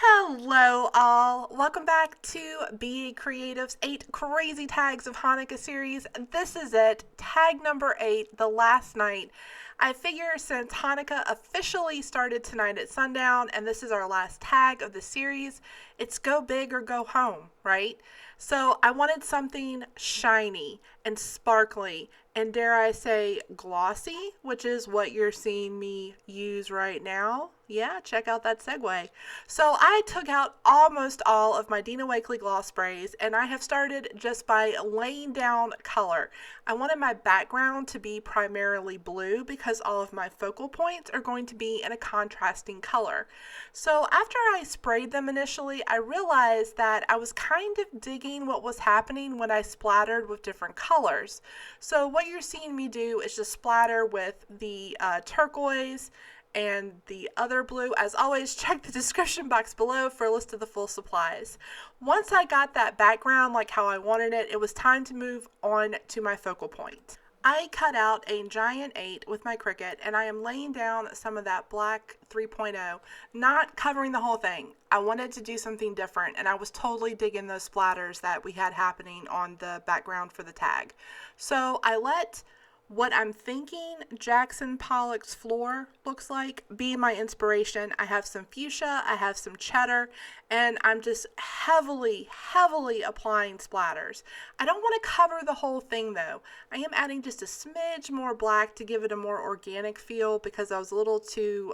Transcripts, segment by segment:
Hello all, welcome back to Be Creative's 8 Crazy Tags of Hanukkah series. This is it, tag number 8, the last night. I figure since Hanukkah officially started tonight at sundown and this is our last tag of the series, it's go big or go home, right? So I wanted something shiny and sparkly and dare I say glossy, which is what you're seeing me use right now. Yeah, check out that segue. So I took out almost all of my Dina Wakley gloss sprays and I have started just by laying down color. I wanted my background to be primarily blue because all of my focal points are going to be in a contrasting color. So after I sprayed them initially, I realized that I was kind of digging what was happening when I splattered with different colors. So what you're seeing me do is just splatter with the turquoise and the other blue. As always, check the description box below for a list of the full supplies. Once I got that background like how I wanted it, it was time to move on to my focal point. I cut out a giant 8 with my Cricut and I am laying down some of that black 3.0, not covering the whole thing. I wanted to do something different and I was totally digging those splatters that we had happening on the background for the tag. So I let what I'm thinking Jackson Pollock's floor looks like be my inspiration. I have some fuchsia, I have some cheddar, and I'm just heavily applying splatters. I don't want to cover the whole thing though. I am adding just a smidge more black to give it a more organic feel because I was a little too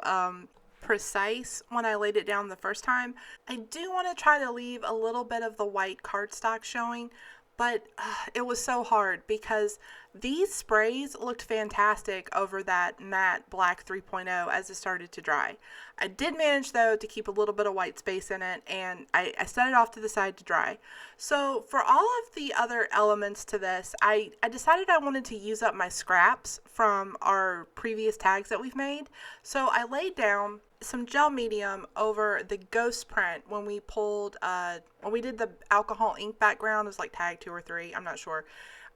precise when I laid it down the first time. I do want to try to leave a little bit of the white cardstock showing, but it was so hard because these sprays looked fantastic over that matte black 3.0 as it started to dry. I did manage though to keep a little bit of white space in it and I set it off to the side to dry. So for all of the other elements to this, I decided I wanted to use up my scraps from our previous tags that we've made. So I laid down some gel medium over the ghost print when we pulled when we did the alcohol ink background. It was like tag 2 or 3, I'm not sure.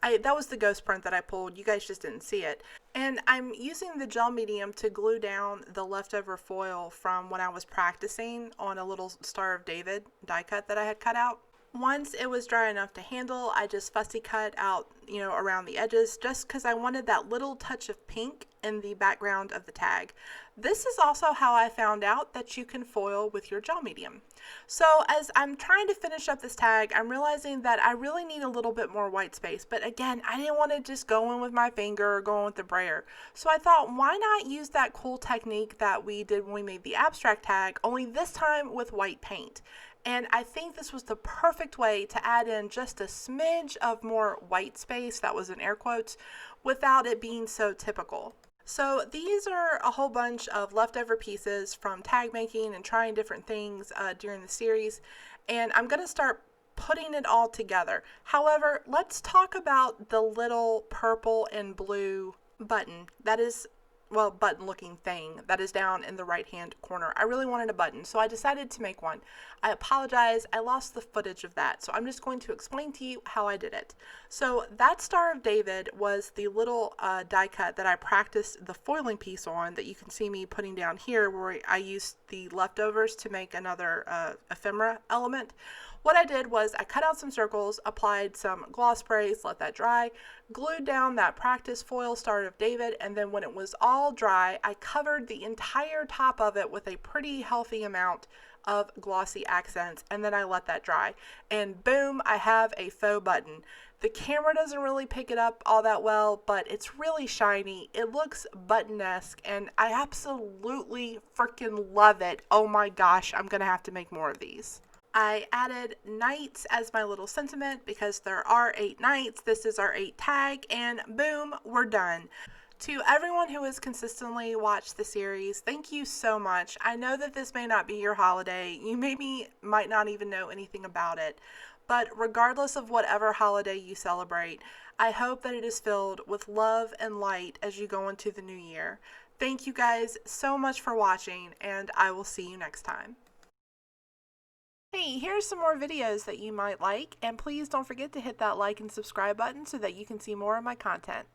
That was the ghost print that I pulled. You guys just didn't see it. And I'm using the gel medium to glue down the leftover foil from when I was practicing on a little Star of David die cut that I had cut out. Once it was dry enough to handle, I just fussy cut out, around the edges just because I wanted that little touch of pink in the background of the tag. This is also how I found out that you can foil with your gel medium. So as I'm trying to finish up this tag, I'm realizing that I really need a little bit more white space. But again, I didn't want to just go in with my finger or go in with the brayer. So I thought, why not use that cool technique that we did when we made the abstract tag, only this time with white paint. And I think this was the perfect way to add in just a smidge of more white space, that was in air quotes, without it being so typical. So these are a whole bunch of leftover pieces from tag making and trying different things during the series. And I'm going to start putting it all together. However, let's talk about the little purple and blue button. That is, well, button looking thing that is down in the right hand corner. I really wanted a button, so I decided to make one. I apologize, I lost the footage of that, so I'm just going to explain to you how I did it. So that Star of David was the little die cut that I practiced the foiling piece on that you can see me putting down here, where I used the leftovers to make another ephemera element. What I did was I cut out some circles, applied some gloss sprays, let that dry, glued down that practice foil Star of David, and then when it was all dry, I covered the entire top of it with a pretty healthy amount of Glossy Accents, and then I let that dry. And boom, I have a faux button. The camera doesn't really pick it up all that well, but it's really shiny. It looks button-esque, and I absolutely freaking love it. Oh my gosh, I'm gonna have to make more of these. I added knights as my little sentiment because there are 8 knights. This is our 8 tag, and boom, we're done. To everyone who has consistently watched the series, thank you so much. I know that this may not be your holiday. You might not even know anything about it. But regardless of whatever holiday you celebrate, I hope that it is filled with love and light as you go into the new year. Thank you guys so much for watching, and I will see you next time. Hey, here's some more videos that you might like, and please don't forget to hit that like and subscribe button so that you can see more of my content.